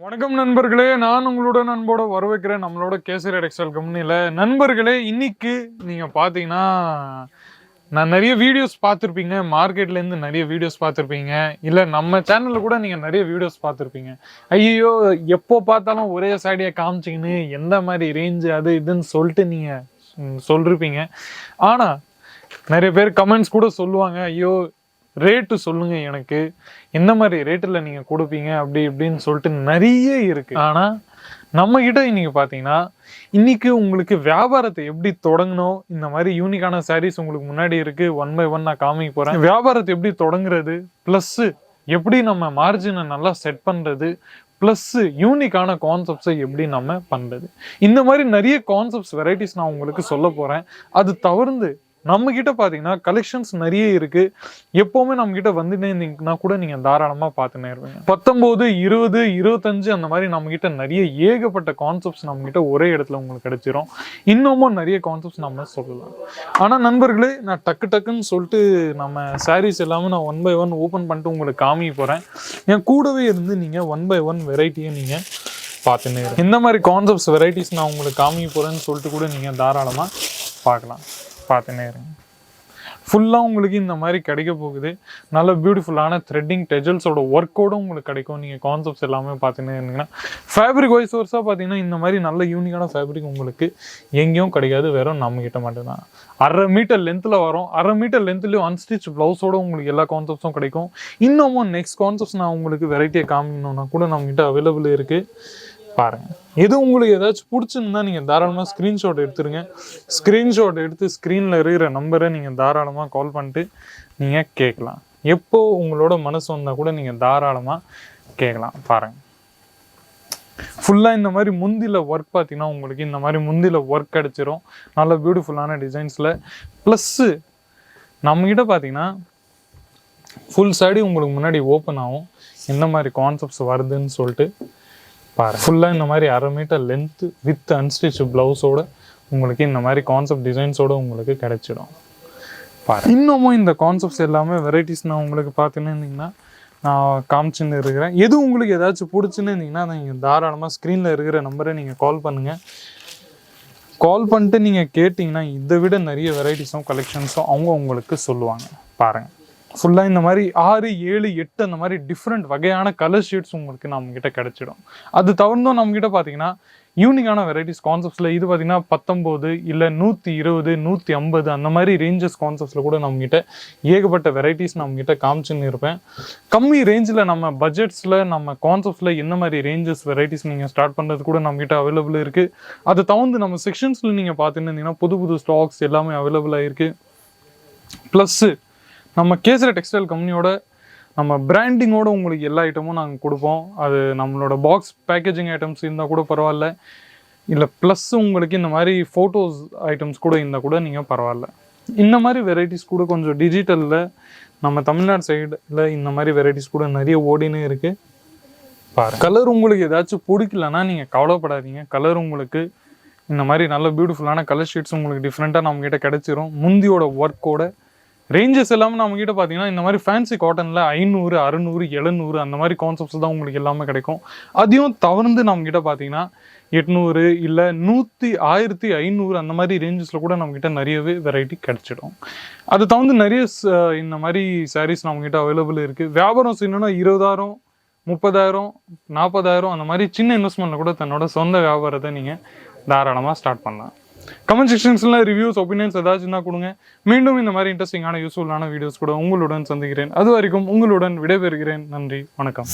வணக்கம் நண்பர்களே, நான் உங்களோட நண்போட வரவேற்கிறேன் நம்மளோட கேசரியா டெக்ஸ்டைல் கம்பெனியில். நண்பர்களே, இன்னைக்கு நீங்கள் பார்த்தீங்கன்னா நான் நிறைய வீடியோஸ் பார்த்துருப்பீங்க, மார்க்கெட்லேருந்து நிறைய வீடியோஸ் பார்த்துருப்பீங்க, இல்லை நம்ம சேனலில் கூட நீங்கள் நிறைய வீடியோஸ் பார்த்துருப்பீங்க. ஐயோ எப்போ பார்த்தாலும் ஒரே சாடியை காமிச்சிங்கன்னு எந்த மாதிரி ரேஞ்சு அது இதுன்னு சொல்லிட்டு நீங்கள் சொல்லிருப்பீங்க. ஆனால் நிறைய பேர் கமெண்ட்ஸ் கூட சொல்லுவாங்க, ஐயோ ரேட்டு சொல்லுங்க, எனக்கு எந்த மாதிரி ரேட்டில் நீங்கள் கொடுப்பீங்க அப்படி இப்படின்னு சொல்லிட்டு நிறைய இருக்கு. ஆனால் நம்ம கிட்ட இன்னைக்கு பார்த்தீங்கன்னா இன்னைக்கு உங்களுக்கு வியாபாரத்தை எப்படி தொடங்கணும், இந்த மாதிரி யூனிக்கான சாரீஸ் உங்களுக்கு முன்னாடி இருக்கு. 1 by 1 நான் காமிக்க போறேன். வியாபாரத்தை எப்படி தொடங்குறது, பிளஸ் எப்படி நம்ம மார்ஜினை நல்லா செட் பண்றது, பிளஸ் யூனிக்கான கான்செப்ட்ஸை எப்படி நம்ம பண்றது, இந்த மாதிரி நிறைய கான்செப்ட்ஸ் வெரைட்டிஸ் நான் உங்களுக்கு சொல்ல போறேன். அது தவிர்த்து நம்ம கிட்ட பாத்தீங்கன்னா கலெக்ஷன்ஸ் நிறைய இருக்கு. எப்பவுமே நம்ம கிட்ட வந்துட்டே இருந்தீங்கன்னா கூட நீங்க தாராளமா பார்த்துனே இருப்பீங்க. 19, 20, 25 அந்த மாதிரி நம்ம கிட்ட நிறைய ஏகப்பட்ட கான்செப்ட்ஸ் நம்ம கிட்ட ஒரே இடத்துல உங்களுக்கு கிடைச்சிரும். இன்னமும் நிறைய கான்செப்ட்ஸ் நம்ம சொல்லலாம். ஆனா நண்பர்களே, நான் டக்குன்னு சொல்லிட்டு நம்ம சாரீஸ் எல்லாமே நான் 1 by 1 ஓபன் பண்ணிட்டு உங்களுக்கு காமிக்க போறேன். என் கூடவே இருந்து நீங்க 1 by 1 வெரைட்டியை நீங்க பார்த்துன்னு இந்த மாதிரி கான்செப்ட்ஸ் வெரைட்டிஸ் நான் உங்களுக்கு காமிக்க போறேன்னு சொல்லிட்டு கூட நீங்க தாராளமா பார்க்கலாம். பார்த்துனே இருங்க. ஃபுல்லாக உங்களுக்கு இந்த மாதிரி கிடைக்க போகுது. நல்ல பியூட்டிஃபுல்லான த்ரெட்டிங் டெஜல்ஸோட ஒர்க்கோட உங்களுக்கு கிடைக்கும். நீங்கள் கான்செப்ட்ஸ் எல்லாமே பார்த்துனே இருந்தீங்கன்னா ஃபேப்ரிக் வைஸ் சோர்ஸாக பார்த்தீங்கன்னா இந்த மாதிரி நல்ல யூனிக்கான ஃபேப்ரிக் உங்களுக்கு எங்கேயும் கிடைக்காது, வெறும் நம்மக்கிட்ட மட்டும்தான். 1/2 மீட்டர் லென்த்தில் வரும். 1/2 மீட்டர் லென்த்லேயும் அன்ஸ்டிச் ப்ளவுஸோட உங்களுக்கு எல்லா கான்செப்ட்ஸும் கிடைக்கும். இன்னமும் நெக்ஸ்ட் கான்செப்ட்ஸ் நான் உங்களுக்கு வெரைட்டியை காமிக்கணும்னா கூட நம்மகிட்ட அவைலபிள் இருக்குது. பாருங்க, எது உங்களுக்கு ஏதாச்சும் பிடிச்சிருந்தா நீங்கள் தாராளமாக ஸ்க்ரீன்ஷாட் எடுத்துருங்க. ஸ்க்ரீன்ஷாட் எடுத்து ஸ்க்ரீனில் இருக்கிற நம்பரை நீங்கள் தாராளமாக கால் பண்ணிட்டு நீங்கள் கேட்கலாம். எப்போ உங்களோட மனசு வந்தால் கூட நீங்கள் தாராளமாக கேட்கலாம். பாருங்கள், ஃபுல்லாக இந்த மாதிரி முந்தியில் ஒர்க் பார்த்தீங்கன்னா உங்களுக்கு இந்த மாதிரி முந்தியில் ஒர்க் கிடச்சிரும். நல்ல பியூட்டிஃபுல்லான டிசைன்ஸில். ப்ளஸ்ஸு நம்மக்கிட்ட பார்த்தீங்கன்னா ஃபுல் சாடி உங்களுக்கு முன்னாடி ஓப்பன் ஆகும். எந்த மாதிரி கான்செப்ட்ஸ் வருதுன்னு சொல்லிட்டு பாருங்கள். ஃபுல்லாக இந்த மாதிரி 1/2 மீட்டர் லென்த்து வித் அன்ஸ்டிச் ப்ளவுஸோட உங்களுக்கு இந்த மாதிரி கான்செப்ட் டிசைன்ஸோடு உங்களுக்கு கிடைச்சிடும். பாருங்கள், இன்னமும் இந்த கான்செப்ட்ஸ் எல்லாமே வெரைட்டிஸ் நான் உங்களுக்கு பார்த்துன்னு இருந்தீங்கன்னா நான் காமிச்சுன்னு இருக்கிறேன். எது உங்களுக்கு ஏதாச்சும் பிடிச்சுன்னு இருந்தீங்கன்னா நீங்கள் தாராளமாக ஸ்க்ரீனில் இருக்கிற நம்பரை நீங்கள் கால் பண்ணுங்கள். கால் பண்ணிட்டு நீங்கள் கேட்டிங்கன்னா இதை விட நிறைய வெரைட்டிஸும் கலெக்ஷன்ஸும் அவங்க உங்களுக்கு சொல்லுவாங்க. பாருங்கள், ஃபுல்லாக இந்த மாதிரி 6, 7, 8 அந்த மாதிரி டிஃப்ரெண்ட் வகையான கலர் ஷேட்ஸ் உங்களுக்கு நம்மக்கிட்ட கிடைச்சிடும். அது தவிர்த்தும் நம்மக்கிட்ட பார்த்தீங்கன்னா யூனிக்கான வெரைட்டிஸ் கான்செப்ட்ஸில் இது பார்த்தீங்கன்னா 19 இல்லை 120, 150 அந்த மாதிரி ரேஞ்சஸ் கான்செப்ட்ஸில் கூட நம்மக்கிட்ட ஏகப்பட்ட வெரைட்டிஸ் நம்மக்கிட்ட காமிச்சுன்னு இருப்பேன். கம்மி ரேஞ்சில் நம்ம பட்ஜெட்ஸில் நம்ம கான்செப்ட்ஸில் என்ன மாதிரி ரேஞ்சஸ் வெரைட்டிஸ் நீங்கள் ஸ்டார்ட் பண்ணுறது கூட நம்மக்கிட்ட அவைலபிள் இருக்குது. அதை தவிர்த்து நம்ம செக்ஷன்ஸில் நீங்கள் பார்த்துன்னு இருந்தீங்கன்னா புது ஸ்டாக்ஸ் எல்லாமே அவைலபிளாக இருக்குது. ப்ளஸ்ஸு நம்ம கேசரியா டெக்ஸ்டைல் கம்பெனியோட நம்ம பிராண்டிங்கோட உங்களுக்கு எல்லா ஐட்டமும் நாங்கள் கொடுப்போம். அது நம்மளோட பாக்ஸ் பேக்கேஜிங் ஐட்டம்ஸ் இருந்தால் கூட பரவாயில்ல, இல்லை ப்ளஸ் உங்களுக்கு இந்த மாதிரி ஃபோட்டோஸ் ஐட்டம்ஸ் கூட இருந்தால் கூட நீங்கள் பரவாயில்ல. இந்த மாதிரி வெரைட்டிஸ் கூட கொஞ்சம் டிஜிட்டலில் நம்ம தமிழ்நாடு சைடில் இந்த மாதிரி வெரைட்டிஸ் கூட நிறைய ஓடினே இருக்குது. பாருங்கள், கலர் உங்களுக்கு ஏதாச்சும் பிடிக்கலன்னா நீங்கள் கவலைப்படாதீங்க. கலர் உங்களுக்கு இந்த மாதிரி நல்ல பியூட்டிஃபுல்லான கலர் ஷீட்ஸ் உங்களுக்கு டிஃப்ரெண்ட்டாக நம்மக்கிட்ட கிடச்சிரும். முந்தியோட ஒர்க்கோட ரேஞ்சஸ் எல்லாமே நம்மக்கிட்ட பார்த்தீங்கன்னா இந்த மாதிரி ஃபேன்சி காட்டனில் 500, 600, 700 அந்த மாதிரி கான்செப்ட்ஸ் தான் உங்களுக்கு எல்லாமே கிடைக்கும். அதையும் தவிர்த்து நம்மக்கிட்ட பார்த்தீங்கன்னா 800 இல்லை 100, 1500 அந்த மாதிரி ரேஞ்சஸில் கூட நம்மக்கிட்ட நிறையவே வெரைட்டி கிடச்சிடும். அது தவிர்த்து நிறைய இந்த மாதிரி சாரீஸ் நம்மக்கிட்ட அவைலபிள் இருக்குது. வியாபாரம் செய்யணுன்னா 20,000, 30,000, 40,000 அந்த மாதிரி சின்ன இன்வெஸ்ட்மெண்ட்டில் கூட தன்னோட சொந்த வியாபாரத்தை நீங்கள் தாராளமாக ஸ்டார்ட் பண்ணலாம். கமெண்ட் செக்ஷன்ஸில் ரிவ்யூஸ், ஒப்பீனியன்ஸ் ஏதாச்சும் தான் கொடுங்க. மீண்டும் இந்த மாதிரி இன்ட்ரெஸ்டிங்கான யூஸ்ஃபுல்லான வீடியோஸ் கூட உங்களுடன் சந்திக்கிறேன். அது வரைக்கும் உங்களுடன் விடைபெறுகிறேன். நன்றி, வணக்கம்.